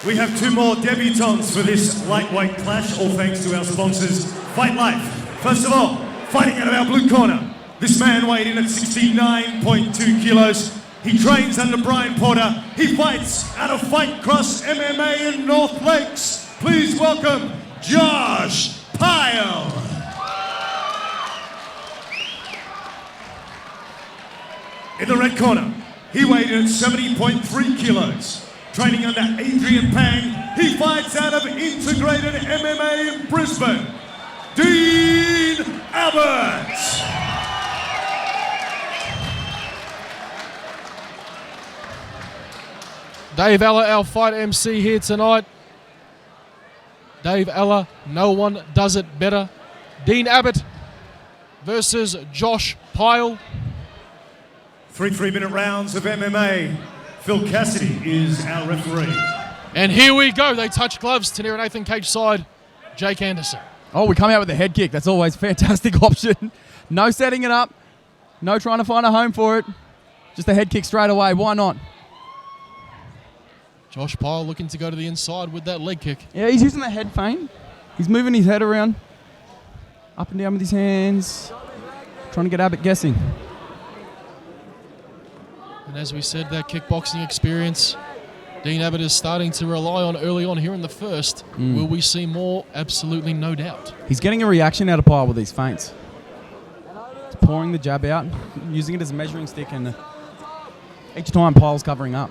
We have two more debutants for this lightweight clash, all thanks to our sponsors, Fight Life. First of all, fighting out of our blue corner, this man weighed in at 69.2 kilos. He trains under Brian Porter. He fights out of Fight Cross MMA in North Lakes. Please welcome Josh Pyle. In the red corner, he weighed in at 70.3 kilos. Training under Adrian Pang, he fights out of Integrated MMA in Brisbane, Dean Abbot. Dave Ella, our fight MC here tonight. Dave Ella, no one does it better. Dean Abbot versus Josh Pyle. 3 3-minute rounds of MMA. Phil Cassidy is our referee. And here we go. They touch gloves. Tanir and Nathan cage side. Jake Anderson. Oh, we come out with a head kick. That's always a fantastic option. No setting it up. No trying to find a home for it. Just a head kick straight away. Why not? Josh Pyle looking to go to the inside with that leg kick. Yeah, he's using the head feint. He's moving his head around. Up and down with his hands. Trying to get Abbott guessing. And as we said, that kickboxing experience, Dean Abbott is starting to rely on early on here in the first. Will we see more? Absolutely no doubt. He's getting a reaction out of Pyle with these feints. He's pouring the jab out, using it as a measuring stick, and each time Pyle's covering up.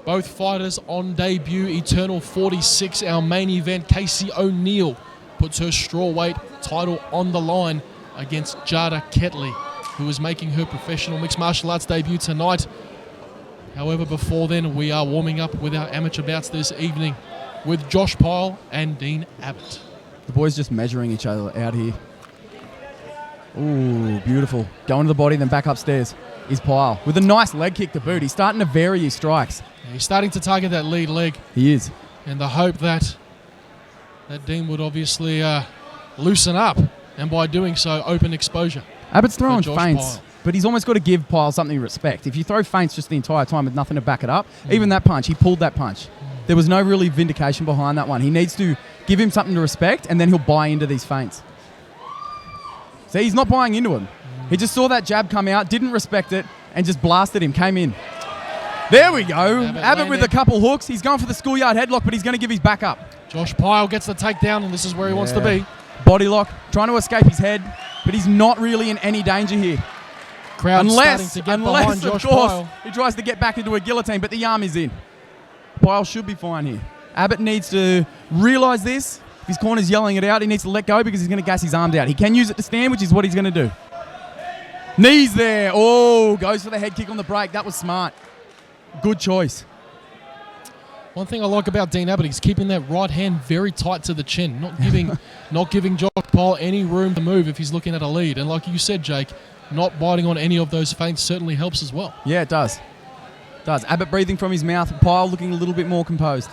Both fighters on debut. Eternal 46, our main event. Casey O'Neill puts her strawweight title on the line against Jada Ketley, who is making her professional mixed martial arts debut tonight. However, before then, we are warming up with our amateur bouts this evening with Josh Pyle and Dean Abbott. The boys just measuring each other out here. Ooh, beautiful. Going to the body, then back upstairs is Pyle with a nice leg kick to boot. He's starting to vary his strikes. Yeah, he's starting to target that lead leg. He is. And the hope that Dean would obviously loosen up, and by doing so, open exposure. Abbott's throwing feints, Pyle. but he's almost got to give Pyle something respect. If you throw feints just the entire time with nothing to back it up, even that punch, he pulled that punch. There was no really vindication behind that one. He needs to give him something to respect, and then he'll buy into these feints. See, he's not buying into him. He just saw that jab come out, didn't respect it, and just blasted him, came in. There we go. Abbott with a couple hooks. He's going for the schoolyard headlock, but he's going to give his back up. Josh Pyle gets the takedown, and this is where he wants to be. Body lock, trying to escape his head, but he's not really in any danger here. Crowd starting to get behind Josh Pyle. He tries to get back into a guillotine, but the arm is in. Pyle should be fine here. Abbott needs to realise this. If his corner's yelling it out, he needs to let go because he's going to gas his arms out. He can use it to stand, which is what he's going to do. Knees there. Oh, goes for the head kick on the break. That was smart. Good choice. One thing I like about Dean Abbott, he's keeping that right hand very tight to the chin, not giving Josh Pyle any room to move if he's looking at a lead. And like you said, Jake, not biting on any of those feints certainly helps as well. Yeah, it does. It does. Abbott breathing from his mouth. Pyle looking a little bit more composed.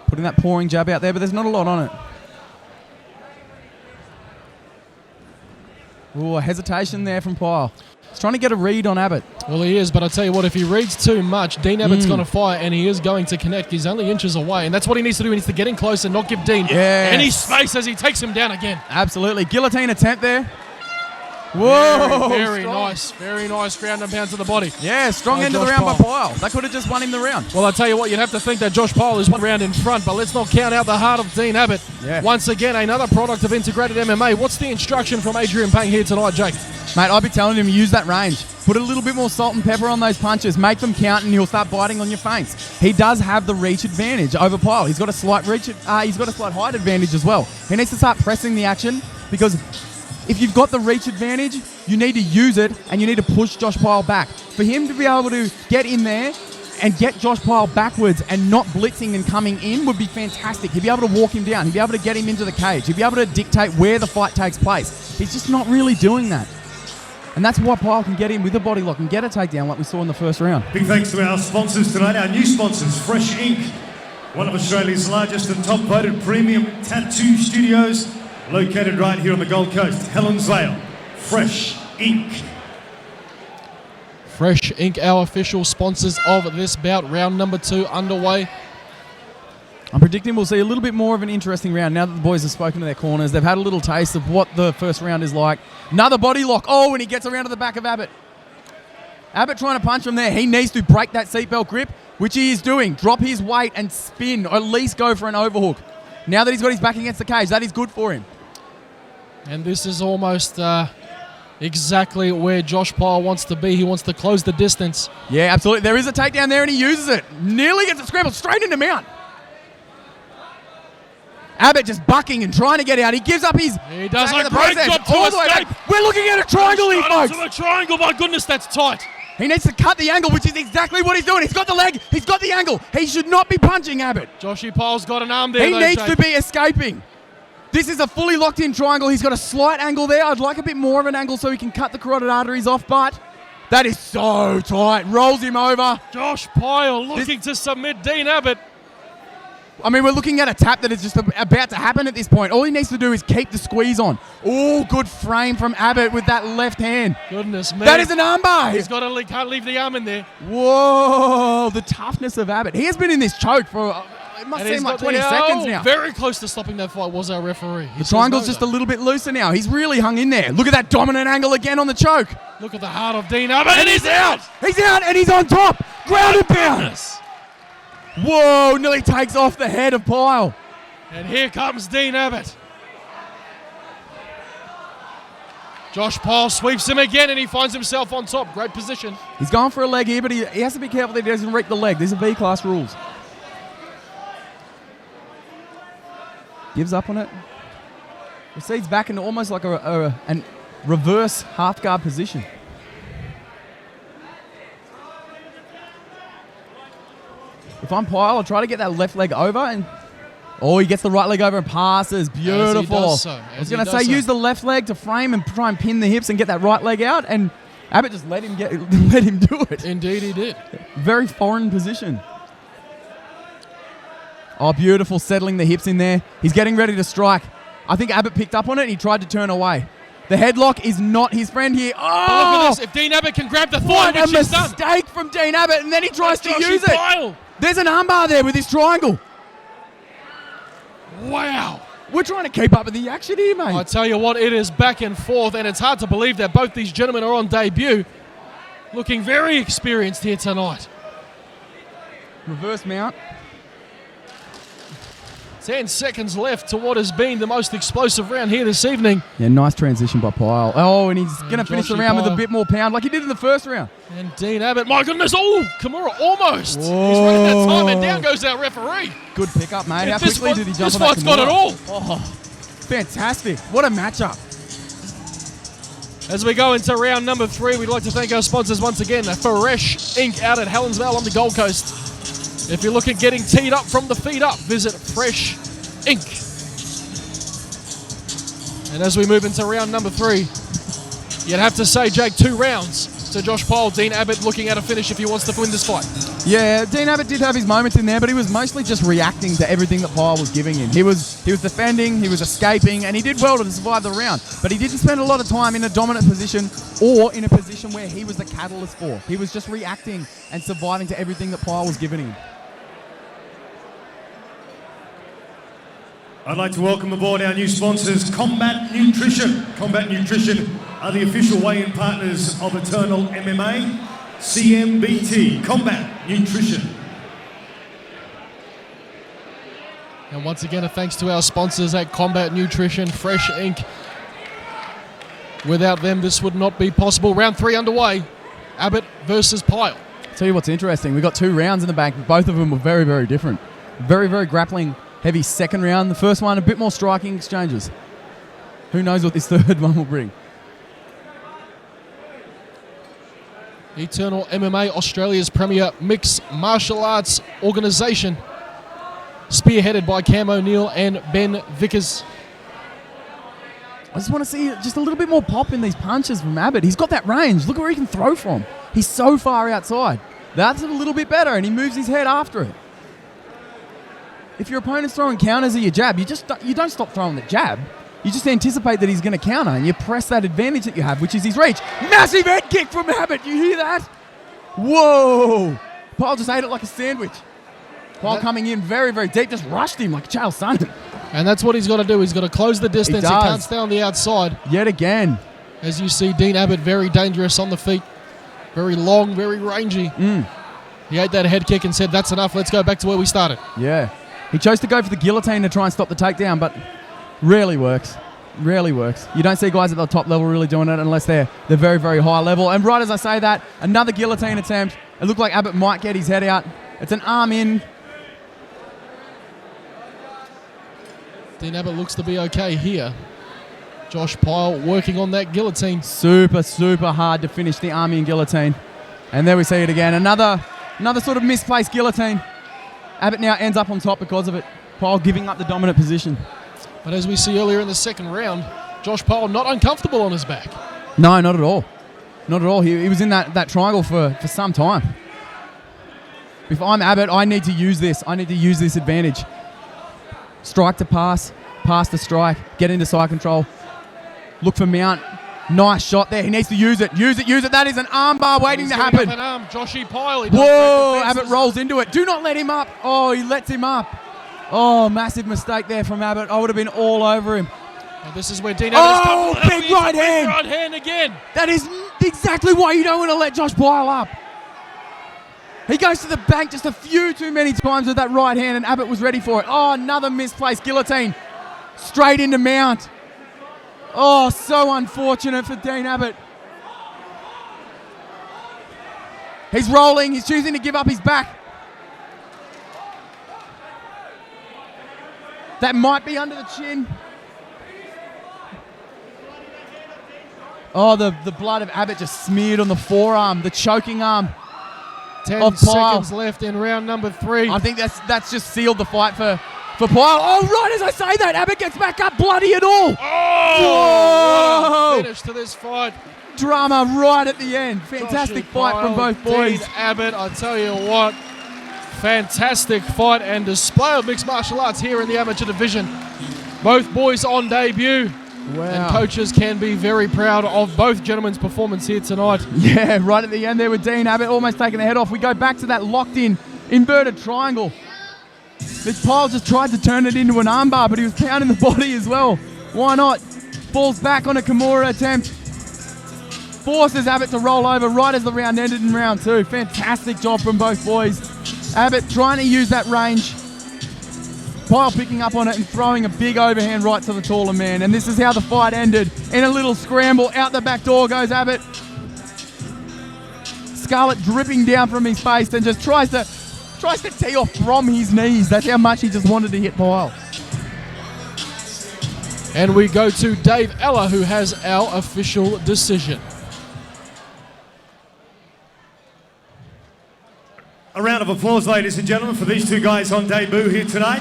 Putting that pouring jab out there, but there's not a lot on it. Ooh, a hesitation there from Pyle. He's trying to get a read on Abbott. Well, he is, but I tell you what, if he reads too much, Dean Abbott's going to fire, and he is going to connect. He's only inches away, and that's what he needs to do. He needs to get in close and not give Dean any space as he takes him down again. Absolutely. Guillotine attempt there. Whoa! Very nice. Very nice ground and pound to the body. Yeah, strong end of the round by Pyle. That could have just won him the round. Well, I tell you what, you'd have to think that Josh Pyle is one round in front, but let's not count out the heart of Dean Abbott. Yeah. Once again, another product of Integrated MMA. What's the instruction from Adrian Pang here tonight, Jake? Mate, I'll be telling him use that range. Put a little bit more salt and pepper on those punches. Make them count, and he'll start biting on your feints. He does have the reach advantage over Pyle. He's got a slight height advantage as well. He needs to start pressing the action because if you've got the reach advantage, you need to use it, and you need to push Josh Pyle back. For him to be able to get in there and get Josh Pyle backwards and not blitzing and coming in would be fantastic. He'd be able to walk him down. He'd be able to get him into the cage. He'd be able to dictate where the fight takes place. He's just not really doing that. And that's why Pyle can get in with a body lock and get a takedown like we saw in the first round. Big thanks to our sponsors tonight, our new sponsors, Fresh Ink, one of Australia's largest and top-voted premium tattoo studios, located right here on the Gold Coast, Helens Vale. Fresh Inc. Fresh Inc., our official sponsors of this bout. Round number 2 underway. I'm predicting we'll see a little bit more of an interesting round now that the boys have spoken to their corners. They've had a little taste of what the first round is like. Another body lock. Oh, and he gets around to the back of Abbot. Abbot trying to punch from there. He needs to break that seatbelt grip, which he is doing. Drop his weight and spin, or at least go for an overhook. Now that he's got his back against the cage, that is good for him. And this is almost exactly where Josh Pyle wants to be. He wants to close the distance. Yeah, absolutely. There is a takedown there, and he uses it. Nearly gets it scrambled straight into mount. Abbot just bucking and trying to get out. He gives up his... He does a great job to escape. We're looking at a triangle here, folks. To a triangle. My goodness, that's tight. He needs to cut the angle, which is exactly what he's doing. He's got the leg. He's got the angle. He should not be punching Abbot. Joshy Pyle's got an arm there. He needs to be escaping. This is a fully locked-in triangle. He's got a slight angle there. I'd like a bit more of an angle so he can cut the carotid arteries off, but that is so tight. Rolls him over. Josh Pyle looking to submit Dean Abbot. I mean, we're looking at a tap that is just about to happen at this point. All he needs to do is keep the squeeze on. Oh, good frame from Abbot with that left hand. Goodness me. That is an armbar. Can't leave the arm in there. Whoa, the toughness of Abbot. He has been in this choke for, it must seem like 20 seconds now. Very close to stopping that fight was our referee. The triangle's just a little bit looser now. He's really hung in there. Look at that dominant angle again on the choke. Look at the heart of Dean Abbot. And he's out. He's out and he's on top. Ground and pound. Whoa, nearly takes off the head of Pyle. And here comes Dean Abbot. Josh Pyle sweeps him again and he finds himself on top. Great position. He's going for a leg here, but he has to be careful that he doesn't reach the leg. These are B-class rules. Gives up on it. Proceeds back into almost like a reverse half guard position. If I'm Pyle, I'll try to get that left leg over, and he gets the right leg over and passes. Beautiful. I was going to say, use the left leg to frame and try and pin the hips and get that right leg out, and Abbot just let him do it. Indeed, he did. Very foreign position. Oh, beautiful, settling the hips in there. He's getting ready to strike. I think Abbot picked up on it and he tried to turn away. The headlock is not his friend here. Oh! But look at this. If Dean Abbot can grab the thigh, which he's done. What a mistake from Dean Abbot, and then he tries to use it. Pyle. There's an armbar there with his triangle. Wow. We're trying to keep up with the action here, mate. I tell you what, it is back and forth, and it's hard to believe that both these gentlemen are on debut. Looking very experienced here tonight. Reverse mount. 10 seconds left to what has been the most explosive round here this evening. Yeah, nice transition by Pyle. Oh, and he's going to finish the round with a bit more pound like he did in the first round. And Dean Abbot, my goodness, Kimura almost. Whoa. He's running out of time, and down goes our referee. Good pickup, mate. Yeah, How quickly did he jump on that? This fight's got it all. Oh, fantastic. What a matchup. As we go into round number 3, we'd like to thank our sponsors once again, Fresh Inc. out at Helensvale on the Gold Coast. If you're looking at getting teed up from the feet up, visit Fresh Inc. And as we move into round number 3, you'd have to say, Jake, 2 rounds to Josh Pyle. Dean Abbot looking at a finish if he wants to win this fight. Yeah, Dean Abbot did have his moments in there, but he was mostly just reacting to everything that Pyle was giving him. He was defending, he was escaping, and he did well to survive the round. But he didn't spend a lot of time in a dominant position or in a position where he was the catalyst for. He was just reacting and surviving to everything that Pyle was giving him. I'd like to welcome aboard our new sponsors, Combat Nutrition. Combat Nutrition are the official weigh-in partners of Eternal MMA, CMBT, Combat Nutrition. And once again, a thanks to our sponsors at Combat Nutrition, Fresh Inc. Without them, this would not be possible. Round 3 underway, Abbot versus Pyle. Tell you what's interesting, we got 2 rounds in the bank, but both of them were very, very different. Very, very grappling heavy second round. The first one, a bit more striking exchanges. Who knows what this third one will bring? Eternal MMA, Australia's premier mixed martial arts organisation, spearheaded by Cam O'Neill and Ben Vickers. I just want to see just a little bit more pop in these punches from Abbot. He's got that range. Look where he can throw from. He's so far outside. That's a little bit better, and he moves his head after it. If your opponent's throwing counters at your jab, you don't stop throwing the jab. you just anticipate that he's going to counter, and you press that advantage that you have, which is his reach. Massive head kick from Abbot. You hear that? Whoa! Pyle just ate it like a sandwich. Pyle coming in very, very deep, just rushed him like a Chael Sonnen. And that's what he's got to do. He's got to close the distance. He does. can't stay on the outside. Yet again. As you see, Dean Abbot very dangerous on the feet. Very long, very rangy. He ate that head kick and said, that's enough. Let's go back to where we started. Yeah. He chose to go for the guillotine to try and stop the takedown, but rarely works. Rarely works. You don't see guys at the top level really doing it unless they're very, very high level. And right as I say that, another guillotine attempt. It looked like Abbot might get his head out. It's an arm in. Dean Abbot looks to be okay here. Josh Pyle working on that guillotine. Super, super hard to finish the arm in guillotine. And there we see it again. Another sort of misplaced guillotine. Abbot now ends up on top because of it. Pyle giving up the dominant position. But as we see earlier in the second round, Josh Pyle not uncomfortable on his back. No, not at all. Not at all. He was in that triangle for some time. If I'm Abbot, I need to use this. I need to use this advantage. Strike to pass, pass to strike, get into side control. Look for mount. Nice shot there. He needs to use it. Use it, use it. That is an arm bar waiting to happen. An arm. Joshy Pyle. Whoa, Abbot rolls into it. Do not let him up. Oh, he lets him up. Oh, massive mistake there from Abbot. I would have been all over him. And this is where Dean Abbott is big right hand. Right hand again. That is exactly why you don't want to let Josh Pyle up. He goes to the bank just a few too many times with that right hand, and Abbot was ready for it. Oh, another misplaced guillotine. Straight into mount. Oh, so unfortunate for Dean Abbot. He's rolling. He's choosing to give up his back. That might be under the chin. Oh, the blood of Abbot just smeared on the forearm, the choking arm. 10 seconds left in round number 3. I think that's just sealed the fight for Pyle. Oh, right as I say that, Abbot gets back up, bloody and all. Oh! Whoa! Finish to this fight. Drama right at the end. Fantastic fight from both boys. Dean Abbot, I tell you what, fantastic fight and display of mixed martial arts here in the amateur division. Both boys on debut. Wow. And coaches can be very proud of both gentlemen's performance here tonight. Yeah, right at the end there with Dean Abbot almost taking the head off. We go back to that locked-in inverted triangle. This Pyle just tried to turn it into an armbar, but he was pounding the body as well. Why not? Falls back on a Kimura attempt. Forces Abbot to roll over right as the round ended in round 2. Fantastic job from both boys. Abbot trying to use that range. Pyle picking up on it and throwing a big overhand right to the taller man. And this is how the fight ended. In a little scramble, out the back door goes Abbot. Scarlet dripping down from his face and just tries to tee off from his knees. That's how much he just wanted to hit Pyle. And we go to Dave Ella, who has our official decision. A round of applause, ladies and gentlemen, for these two guys on debut here tonight.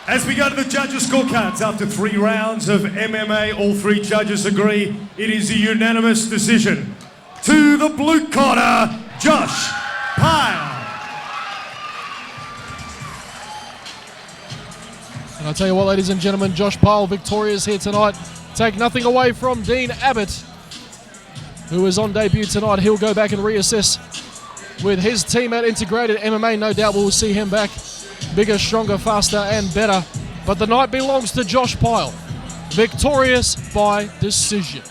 As we go to the judges' scorecards after 3 rounds of MMA, all 3 judges agree it is a unanimous decision. To the blue corner, Josh Pyle. And I'll tell you what, ladies and gentlemen, Josh Pyle victorious here tonight. Take nothing away from Dean Abbot, who is on debut tonight. He'll go back and reassess with his team at Integrated MMA. No doubt we'll see him back bigger, stronger, faster and better. But the night belongs to Josh Pyle, victorious by decision.